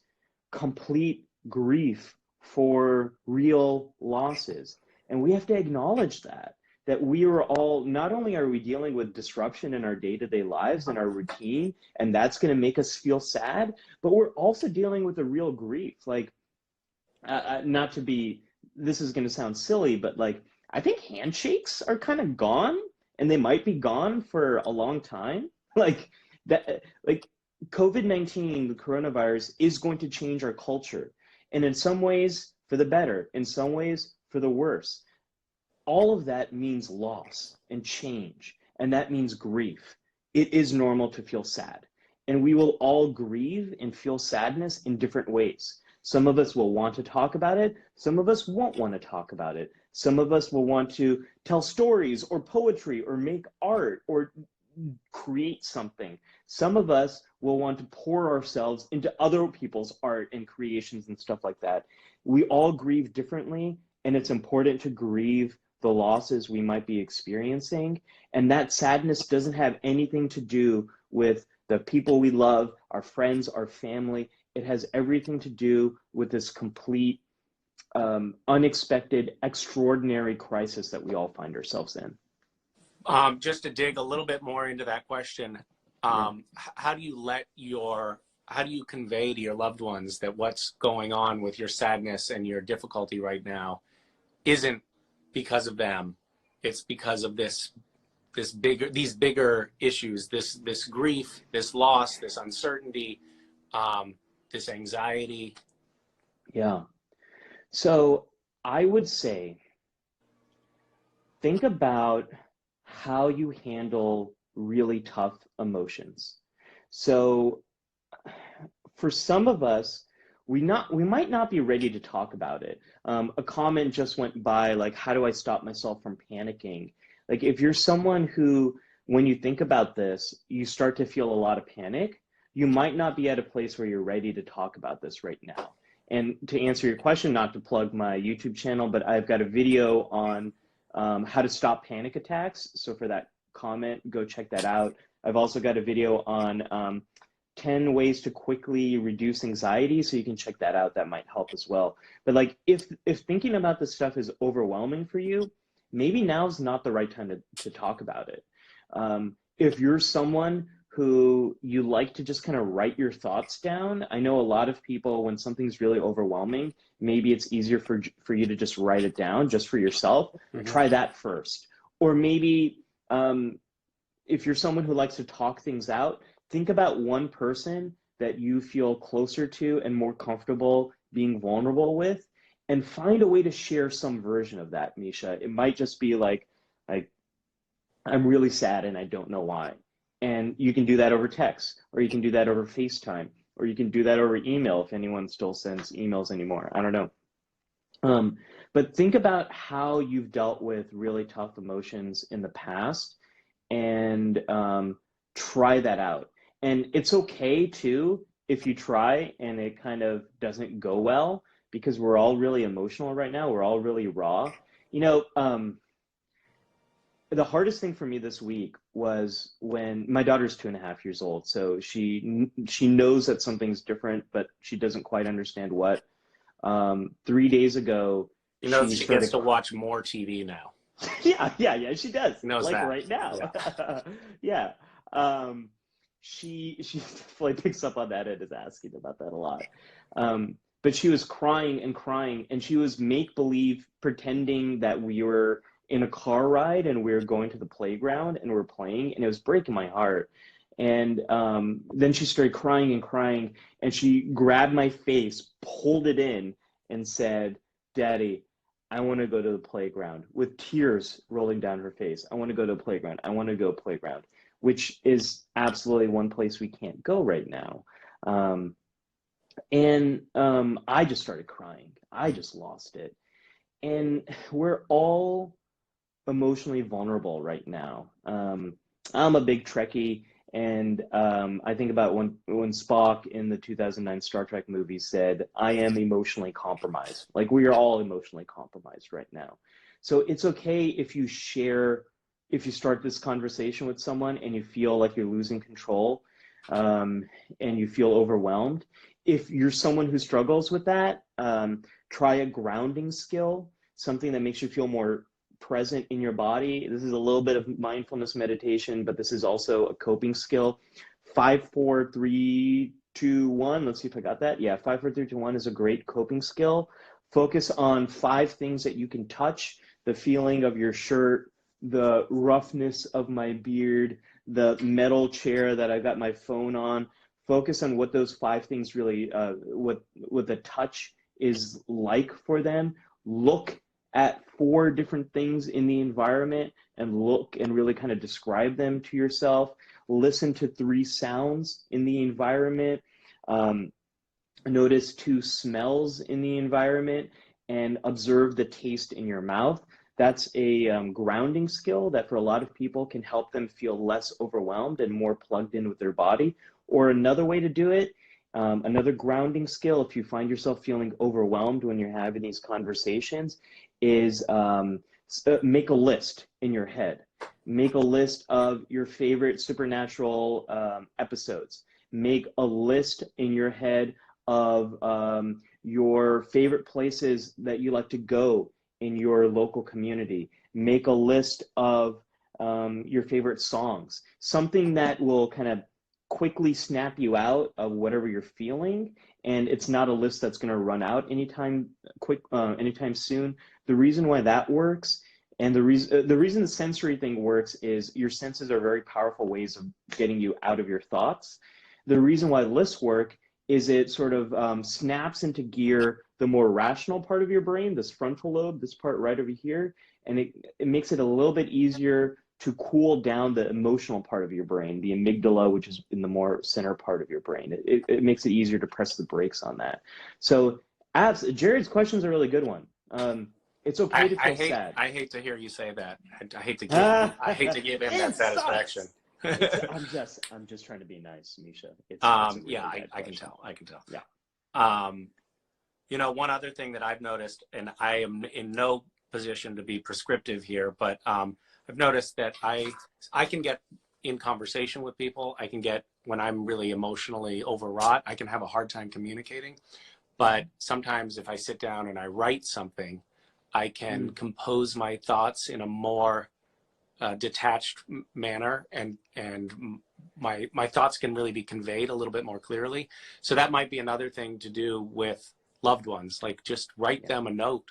complete grief for real losses. And we have to acknowledge that we are all, not only are we dealing with disruption in our day-to-day lives and our routine, and that's going to make us feel sad, but we're also dealing with a real grief. Like, not to be, this is going to sound silly, but like, I think handshakes are kind of gone, and they might be gone for a long time. Like that, like COVID-19, the coronavirus, is going to change our culture. And in some ways for the better, in some ways for the worse. All of that means loss and change, and that means grief. It is normal to feel sad, and we will all grieve and feel sadness in different ways. Some of us will want to talk about it. Some of us won't want to talk about it. Some of us will want to tell stories or poetry or make art or create something. Some of us will want to pour ourselves into other people's art and creations and stuff like that. We all grieve differently, and it's important to grieve the losses we might be experiencing. And that sadness doesn't have anything to do with the people we love, our friends, our family. It has everything to do with this complete, unexpected, extraordinary crisis that we all find ourselves in. Just to dig a little bit more into that question, how do you convey to your loved ones that what's going on with your sadness and your difficulty right now isn't because of them? It's because of these bigger issues, this grief, this loss, this uncertainty, this anxiety. Yeah. So I would say, think about how you handle really tough emotions. So for some of us, we might not be ready to talk about it. A comment just went by, like, how do I stop myself from panicking? Like, if you're someone who, when you think about this, you start to feel a lot of panic, you might not be at a place where you're ready to talk about this right now. And to answer your question, not to plug my YouTube channel, but I've got a video on how to stop panic attacks. So for that comment, go check that out. I've also got a video on 10 ways to quickly reduce anxiety. So you can check that out. That might help as well. But like, if thinking about this stuff is overwhelming for you, maybe now's not the right time to talk about it. If you're someone who you like to just kind of write your thoughts down, I know a lot of people, when something's really overwhelming, maybe it's easier for you to just write it down just for yourself. Mm-hmm. Try that first. Or maybe if you're someone who likes to talk things out, think about one person that you feel closer to and more comfortable being vulnerable with, and find a way to share some version of that, Misha. It might just be like I'm really sad and I don't know why. And you can do that over text, or you can do that over FaceTime, or you can do that over email if anyone still sends emails anymore. I don't know. But think about how you've dealt with really tough emotions in the past, and try that out. And it's okay too if you try and it kind of doesn't go well, because we're all really emotional right now. We're all really raw. You know, the hardest thing for me this week was when my daughter's 2.5 years old, so she knows that something's different, but she doesn't quite understand what. 3 days ago, You know, she she started. gets to watch more TV now. Yeah, she does. She knows Like that. right now. Yeah. She definitely picks up on that and is asking about that a lot. But she was crying and crying, and she was make believe pretending that we were in a car ride and we were going to the playground and we're playing, and it was breaking my heart. And then she started crying and crying, and she grabbed my face, pulled it in, and said, "Daddy, I want to go to the playground," with tears rolling down her face. "I want to go to the playground. I want to go playground," which is absolutely one place we can't go right now. And I just started crying. I just lost it. And we're all emotionally vulnerable right now. I'm a big Trekkie, and I think about when Spock in the 2009 Star Trek movie said, "I am emotionally compromised." Like, we are all emotionally compromised right now. So it's okay if you start this conversation with someone and you feel like you're losing control, and you feel overwhelmed. If you're someone who struggles with that, try a grounding skill, something that makes you feel more present in your body. This is a little bit of mindfulness meditation, but this is also a coping skill. 5, 4, 3, 2, 1. Let's see if I got that. Yeah, 5, 4, 3, 2, 1 is a great coping skill. Focus on 5 things that you can touch: the feeling of your shirt, the roughness of my beard, the metal chair that I got my phone on. Focus on what those 5 things really, what the touch is like for them. Look at 4 different things in the environment and look and really kind of describe them to yourself. Listen to 3 sounds in the environment. Notice 2 smells in the environment and observe the taste in your mouth. That's a grounding skill that for a lot of people can help them feel less overwhelmed and more plugged in with their body. Or another way to do it, another grounding skill, if you find yourself feeling overwhelmed when you're having these conversations, is make a list in your head. Make a list of your favorite supernatural episodes. Make a list in your head of your favorite places that you like to go in your local community. Make a list of your favorite songs. Something that will kind of quickly snap you out of whatever you're feeling, and it's not a list that's going to run out anytime soon. The reason why that works, and the reason the sensory thing works, is your senses are very powerful ways of getting you out of your thoughts. The reason why lists work is it sort of snaps into gear the more rational part of your brain, this frontal lobe, this part right over here, and it makes it a little bit easier to cool down the emotional part of your brain, the amygdala, which is in the more center part of your brain. It makes it easier to press the brakes on that. So Jared's question is a really good one. It's okay to feel sad. I hate to hear you say that. I hate to give him that satisfaction. I'm just trying to be nice, Misha. Yeah, I can tell. Yeah. You know, one other thing that I've noticed, and I am in no position to be prescriptive here, but I've noticed that I can get in conversation with people. I can get, when I'm really emotionally overwrought, I can have a hard time communicating. But sometimes if I sit down and I write something, I can compose my thoughts in a more detached manner, and my thoughts can really be conveyed a little bit more clearly. So that might be another thing to do with loved ones, like just write them a note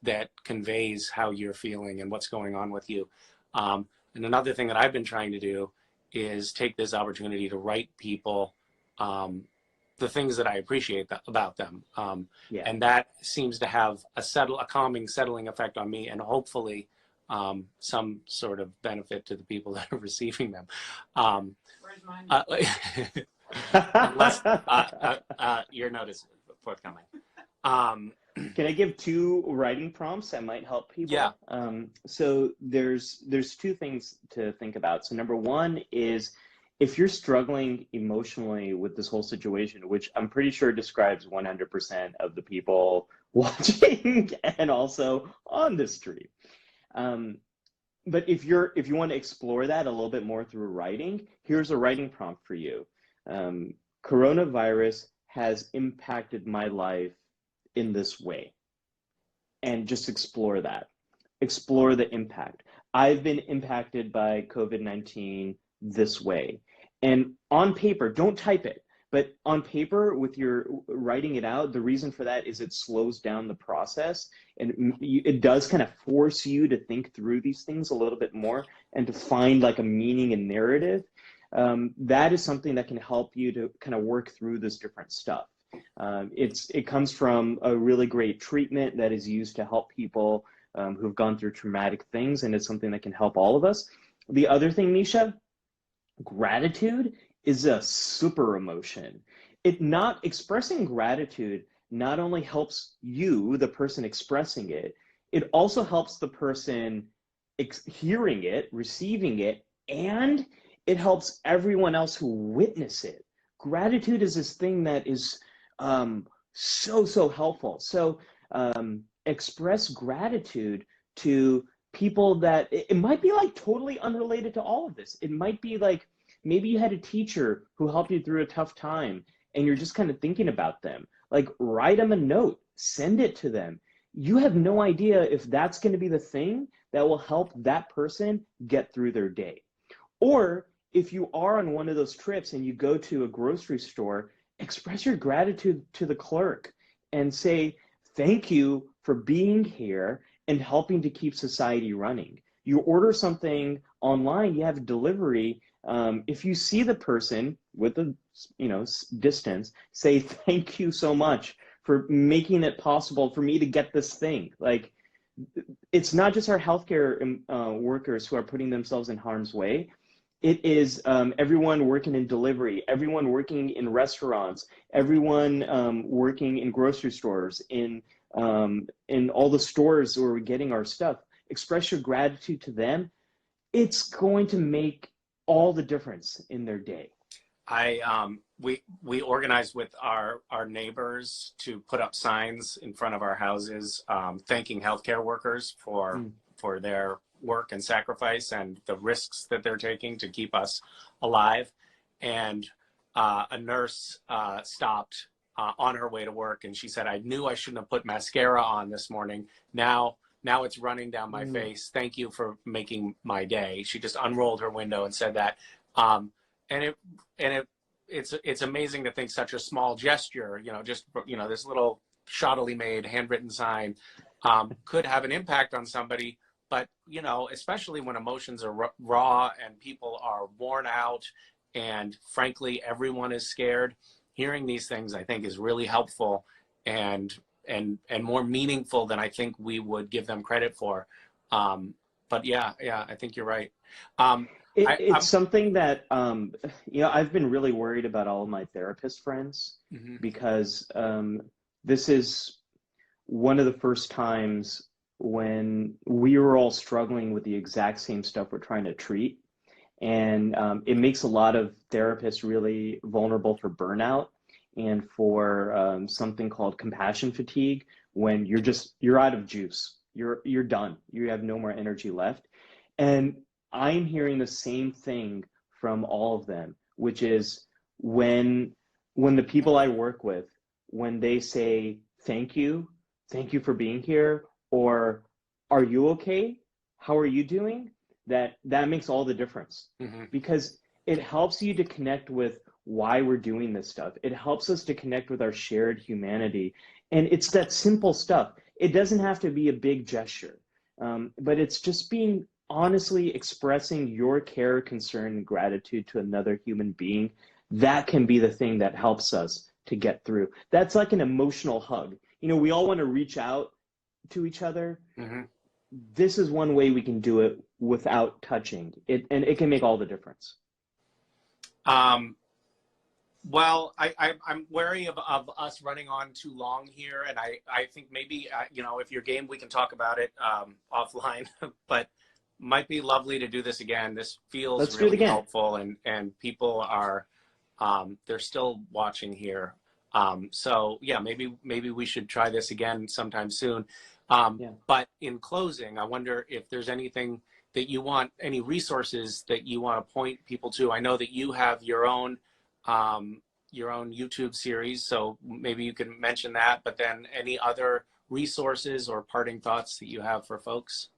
that conveys how you're feeling and what's going on with you. And another thing that I've been trying to do is take this opportunity to write people the things that I appreciate about them. And that seems to have a calming, settling effect on me, and hopefully some sort of benefit to the people that are receiving them. Where's mine? Unless your note is forthcoming. Can I give two writing prompts that might help Yeah. people? So there's two things to think about. So number one is if you're struggling emotionally with this whole situation, which I'm pretty sure describes 100% of the people watching and also on the stream. But if you want to explore that a little bit more through writing, here's a writing prompt for you. Coronavirus has impacted my life in this way, and just explore that. Explore the impact. I've been impacted by COVID-19 this way. And on paper, don't type it, but on paper with your writing it out, the reason for that is it slows down the process, and it does kind of force you to think through these things a little bit more and to find like a meaning and narrative. That is something that can help you to kind of work through this different stuff. It comes from a really great treatment that is used to help people who've gone through traumatic things, and it's something that can help all of us. The other thing, Misha, gratitude is a super emotion. Not expressing gratitude not only helps you, the person expressing it, it also helps the person hearing it, receiving it, and it helps everyone else who witness it. Gratitude is this thing that is so helpful. So express gratitude to people that it might be like totally unrelated to all of this. It might be like maybe you had a teacher who helped you through a tough time and you're just kind of thinking about them. Like write them a note, send it to them. You have no idea if that's going to be the thing that will help that person get through their day. Or if you are on one of those trips and you go to a grocery store, express your gratitude to the clerk and say, thank you for being here and helping to keep society running. You order something online, you have delivery. If you see the person with a distance, say thank you so much for making it possible for me to get this thing. Like, it's not just our healthcare workers who are putting themselves in harm's way. It is everyone working in delivery, everyone working in restaurants, everyone working in grocery stores, in all the stores where we're getting our stuff. Express your gratitude to them. It's going to make all the difference in their day. We organized with our neighbors to put up signs in front of our houses, thanking healthcare workers for their work and sacrifice and the risks that they're taking to keep us alive. And a nurse stopped on her way to work, and she said, I knew I shouldn't have put mascara on this morning. Now it's running down my face. Thank you for making my day. She just unrolled her window and said that. It's amazing to think such a small gesture, this little shoddily made handwritten sign could have an impact on somebody. But, especially when emotions are raw and people are worn out and frankly, everyone is scared, hearing these things, I think, is really helpful and more meaningful than I think we would give them credit for. But yeah, I think you're right. It's something that, I've been really worried about all of my therapist friends because this is one of the first times when we were all struggling with the exact same stuff we're trying to treat. And it makes a lot of therapists really vulnerable for burnout and for something called compassion fatigue, when you're out of juice. You're done. You have no more energy left. And I'm hearing the same thing from all of them, which is when the people I work with, when they say, thank you for being here, or are you okay? How are you doing? That makes all the difference, because it helps you to connect with why we're doing this stuff. It helps us to connect with our shared humanity. And it's that simple stuff. It doesn't have to be a big gesture, but it's just being honestly expressing your care, concern, and gratitude to another human being. That can be the thing that helps us to get through. That's like an emotional hug. We all want to reach out to each other. This is one way we can do it without touching it, and it can make all the difference. Well, I'm wary of us running on too long here, and I think maybe you know, if you're game, we can talk about it offline. But might be lovely to do this again. This feels Let's do it really again. helpful, and people are they're still watching here. So yeah, maybe we should try this again sometime soon. Yeah. But in closing, I wonder if there's anything that you want, any resources that you want to point people to. I know that you have your own YouTube series, so maybe you can mention that, but then any other resources or parting thoughts that you have for folks?